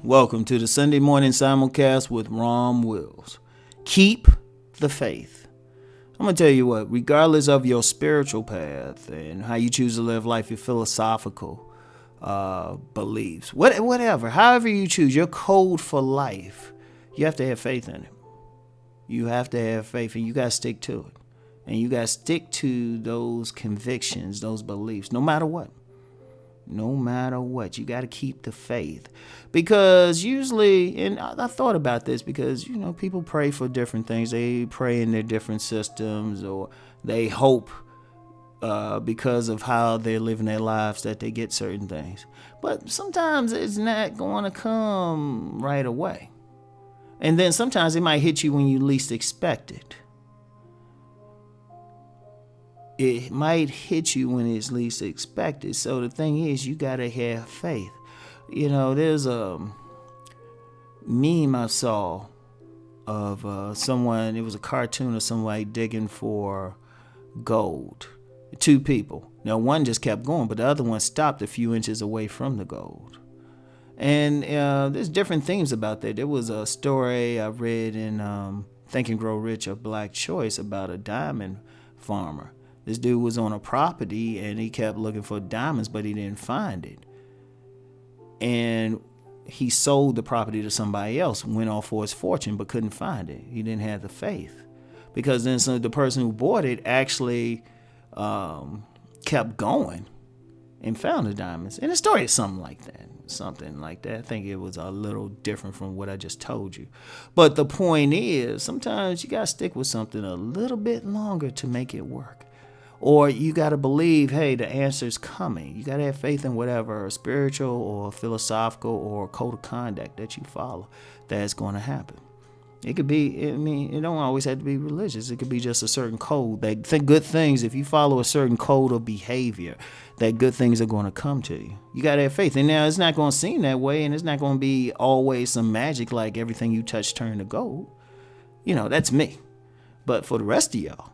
Welcome to the Sunday morning simulcast with Rom Wills. Keep the faith. I'm going to tell you what, regardless of your spiritual path and how you choose to live life, your philosophical beliefs, whatever, however you choose, your code for life, you have to have faith in it. You have to have faith, and you got to stick to it. And you got to stick to those convictions, those beliefs, no matter what. No matter what, you got to keep the faith, because usually, and I thought about this because, people pray for different things. They pray in their different systems, or they hope because of how they're living their lives that they get certain things. But sometimes it's not going to come right away. And then sometimes it might hit you when you least expect it. It might hit you when it's least expected. So the thing is, you got to have faith. There's a meme I saw of someone, it was a cartoon of somebody digging for gold. Two people. Now, one just kept going, but the other one stopped a few inches away from the gold. And there's different themes about that. There was a story I read in Think and Grow Rich, A Black Choice, about a diamond farmer. This dude was on a property and he kept looking for diamonds, but he didn't find it. And he sold the property to somebody else, went off for his fortune, but couldn't find it. He didn't have the faith. Because then the person who bought it actually kept going and found the diamonds. And the story is something like that. I think it was a little different from what I just told you. But the point is, sometimes you got to stick with something a little bit longer to make it work. Or you got to believe, hey, the answer's coming. You got to have faith in whatever spiritual or philosophical or code of conduct that you follow that's going to happen. It could be, it don't always have to be religious. It could be just a certain code. That good things, if you follow a certain code of behavior, that good things are going to come to you. You got to have faith. And now it's not going to seem that way, and it's not going to be always some magic like everything you touch turn to gold. That's me. But for the rest of y'all,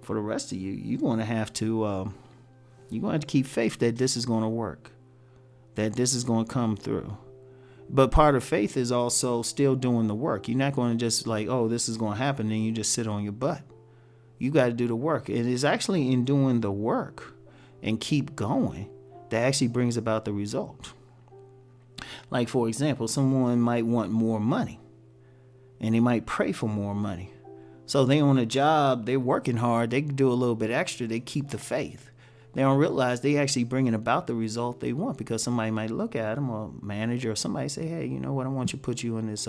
you're going to have to keep faith that this is going to work, that this is going to come through. But part of faith is also still doing the work. You're not going to just like, oh, this is going to happen, and you just sit on your butt. You got to do the work. And it's actually in doing the work and keep going that actually brings about the result. Like, for example, someone might want more money, and they might pray for more money. So they on a job, they're working hard, they can do a little bit extra, they keep the faith. They don't realize they actually bringing about the result they want, because somebody might look at them, or a manager or somebody say, hey, you know what, I want you to put you in this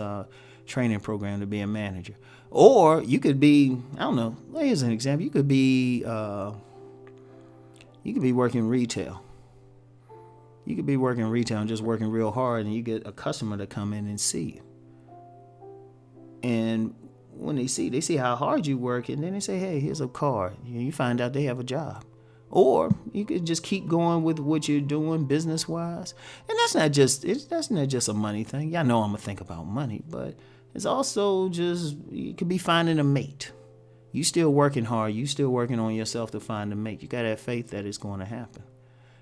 training program to be a manager. Or you could be, I don't know, here's an example. You could be working retail. You could be working retail and just working real hard, and you get a customer to come in and see you. And when they see how hard you work, and then they say, hey, here's a card. You find out they have a job. Or you could just keep going with what you're doing business-wise. And that's not just a money thing. Y'all know I'm going to think about money, but it's also just, you could be finding a mate. You still working hard. You still working on yourself to find a mate. You got to have faith that it's going to happen.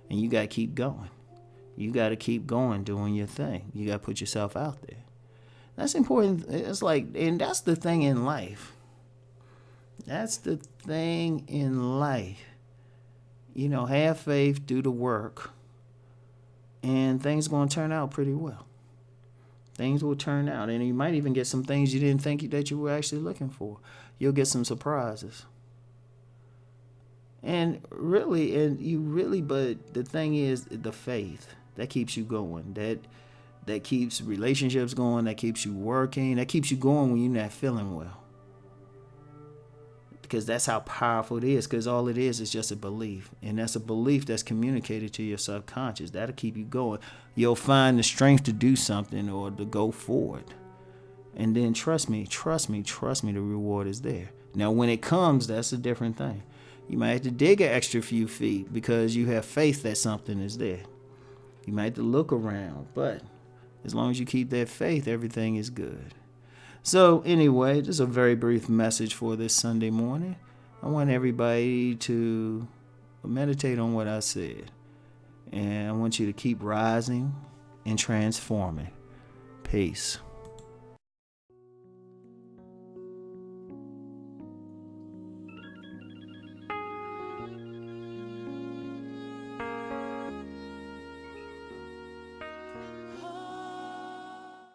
And you got to keep going. You got to keep going, doing your thing. You got to put yourself out there. That's important. It's like, and that's the thing in life. Have faith, do the work, and things are going to turn out pretty well. Things will turn out, and you might even get some things you didn't think that you were actually looking for. You'll get some surprises. But the thing is, the faith that keeps you going, that keeps relationships going, that keeps you working, that keeps you going when you're not feeling well. Because that's how powerful it is, because all it is just a belief. And that's a belief that's communicated to your subconscious. That'll keep you going. You'll find the strength to do something or to go forward. And then trust me, the reward is there. Now, when it comes, that's a different thing. You might have to dig an extra few feet because you have faith that something is there. You might have to look around, but as long as you keep that faith, everything is good. So anyway, just a very brief message for this Sunday morning. I want everybody to meditate on what I said. And I want you to keep rising and transforming. Peace.